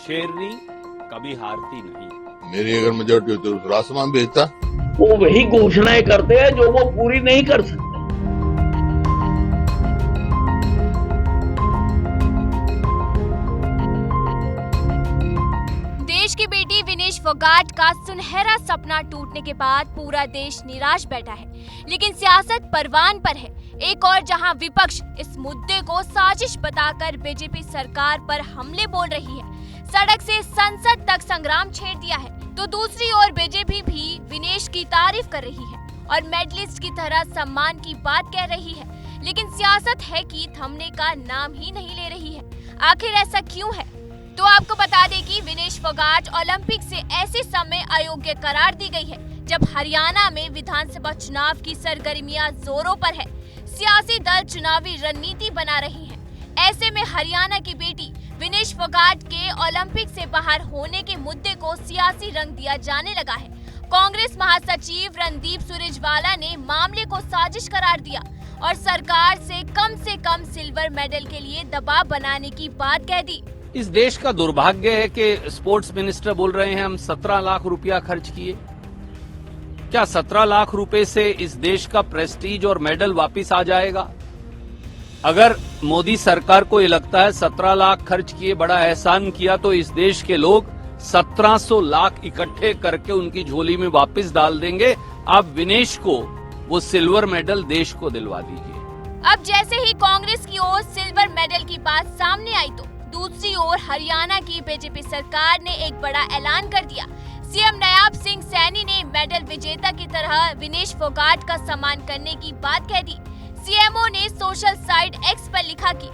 शेरनी कभी हारती नहीं। मेरी अगर मेजोरिटी होती तो रासमान भेजता। वो वही घोषणाएं करते हैं जो वो पूरी नहीं कर सकते। देश की बेटी विनेश फोगाट का सुनहरा सपना टूटने के बाद पूरा देश निराश बैठा है, लेकिन सियासत परवान पर है। एक और जहां विपक्ष इस मुद्दे को साजिश बताकर बीजेपी सरकार पर हमले बोल रही है, सड़क से संसद तक संग्राम छेड़ दिया है, तो दूसरी ओर बीजेपी भी विनेश की तारीफ कर रही है और मेडलिस्ट की तरह सम्मान की बात कह रही है। लेकिन सियासत है कि थमने का नाम ही नहीं ले रही है। आखिर ऐसा क्यों है? तो आपको बता दें कि विनेश फोगाट ओलंपिक से ऐसे समय अयोग्य करार दी गई है जब हरियाणा में विधानसभा चुनाव की सरगर्मियां जोरों पर है। सियासी दल चुनावी रणनीति बना रही हैं। ऐसे में हरियाणा की बेटी विनेश फोगाट के ओलंपिक से बाहर होने के मुद्दे को सियासी रंग दिया जाने लगा है। कांग्रेस महासचिव रणदीप सुरजेवाला ने मामले को साजिश करार दिया और सरकार से कम सिल्वर मेडल के लिए दबाव बनाने की बात कह दी। इस देश का दुर्भाग्य है कि स्पोर्ट्स मिनिस्टर बोल रहे हैं हम 17 लाख रुपया खर्च किए। क्या 17 लाख रुपए से इस देश का प्रेस्टीज और मेडल वापिस आ जाएगा? अगर मोदी सरकार को ये लगता है 17 लाख खर्च किए बड़ा एहसान किया, तो इस देश के लोग 1700 लाख इकट्ठे करके उनकी झोली में वापस डाल देंगे। आप विनेश को वो सिल्वर मेडल देश को दिलवा दीजिए। अब जैसे ही कांग्रेस की ओर सिल्वर मेडल की बात सामने आई, तो दूसरी ओर हरियाणा की बीजेपी सरकार ने एक बड़ा ऐलान कर दिया। सीएम नायब सिंह सैनी ने मेडल विजेता की तरह विनेश फोगाट का सम्मान करने की बात कह दी। सीएमओ ने सोशल साइट एक्स पर लिखा कि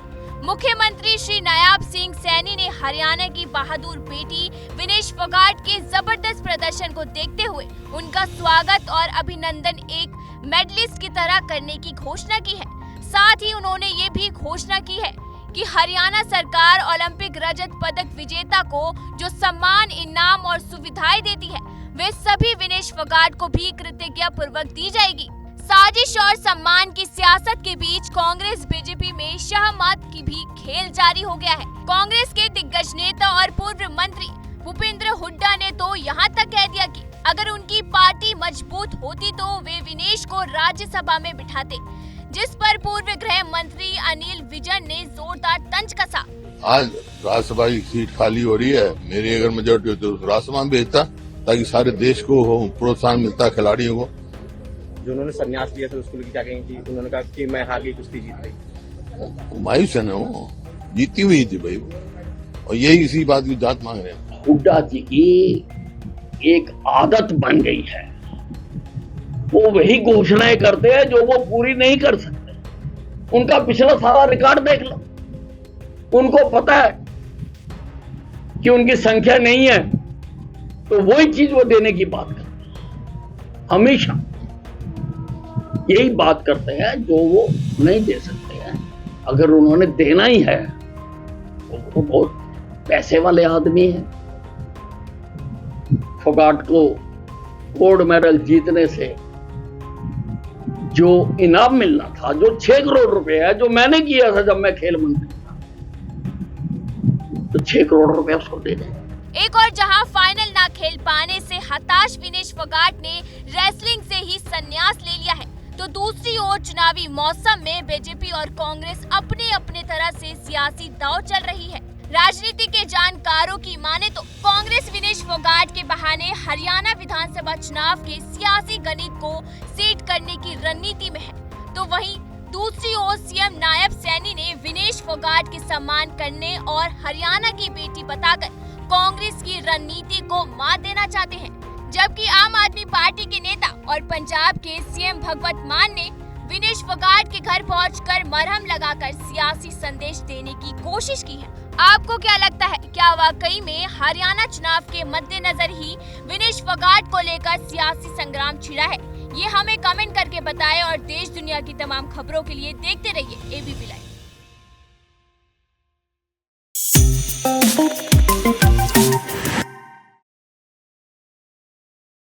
मुख्यमंत्री श्री नायब सिंह सैनी ने हरियाणा की बहादुर बेटी विनेश फोगाट के जबरदस्त प्रदर्शन को देखते हुए उनका स्वागत और अभिनंदन एक मेडलिस्ट की तरह करने की घोषणा की है। साथ ही उन्होंने ये भी घोषणा की है कि हरियाणा सरकार ओलंपिक रजत पदक विजेता को जो सम्मान, इनाम और सुविधाएं देती है, वे सभी विनेश फोगाट को भी कृतज्ञता पूर्वक दी जाएगी। साजिश और सम्मान की सियासत के बीच कांग्रेस बीजेपी में शहमत की भी खेल जारी हो गया है। कांग्रेस के दिग्गज नेता और पूर्व मंत्री भूपेंद्र हुड्डा ने तो यहाँ तक कह दिया कि अगर उनकी पार्टी मजबूत होती तो वे विनेश को राज्यसभा में बिठाते, जिस पर पूर्व गृह मंत्री अनिल विजन ने जोरदार तंज कसा। आज राज्यसभा की सीट खाली हो रही है। मेरी अगर मेजोरिटी होती तो रासमान भेजता, ताकि सारे देश को प्रोत्साहन मिलता खिलाड़ियों को। जो उन्होंने संन्यास लिया था उसको लेकर क्या कहेंगे? उन्होंने कहा कि मैं हार गई, कुश्ती जीत गई। मायूस है ना, वो जीती हुई थी भाई, और यही इसी बात की जांच मांग रहे हैं। हुड्डा जी की एक आदत बन गई है, वो वही घोषणाएं करते हैं जो वो पूरी नहीं कर सकते। उनका पिछला सारा रिकॉर्ड देख लो, उनको पता है कि उनकी संख्या नहीं है, तो वही चीज वो देने की बात करते हैं। हमेशा यही बात करते हैं जो वो नहीं दे सकते हैं। अगर उन्होंने देना ही है तो वो बहुत पैसे वाले आदमी हैं। फोगाट को गोल्ड मेडल जीतने से जो इनाम मिलना था, जो 6 करोड़ रुपए है, जो मैंने किया था जब मैं खेल मंत्री था, तो 6 करोड़ रुपए उसको दे दें। एक और जहां फाइनल ना खेल पाने से हताश विनेश फोगाट ने रेसलिंग से ही संन्यास ले लिया है, तो दूसरी ओर चुनावी मौसम में बीजेपी और कांग्रेस अपने अपने तरह से सियासी दांव चल रही है। राजनीति के जानकारों की माने तो कांग्रेस विनेश फोगाट के बहाने हरियाणा विधानसभा चुनाव के सियासी गणित को सेट करने की रणनीति में है, तो वहीं दूसरी ओर सीएम नायब सैनी ने विनेश फोगाट के सम्मान करने और हरियाणा की बेटी बताकर कांग्रेस की रणनीति को मात देना चाहते हैं। जबकि आम आदमी पार्टी के नेता और पंजाब के सीएम भगवंत मान ने विनेश फोगाट के घर पहुंचकर मरहम लगाकर सियासी संदेश देने की कोशिश की है। आपको क्या लगता है, क्या वाकई में हरियाणा चुनाव के मद्देनजर ही विनेश फोगाट को लेकर सियासी संग्राम छिड़ा है? ये हमें कमेंट करके बताएं और देश दुनिया की तमाम खबरों के लिए देखते रहिए एबीपी लाइव।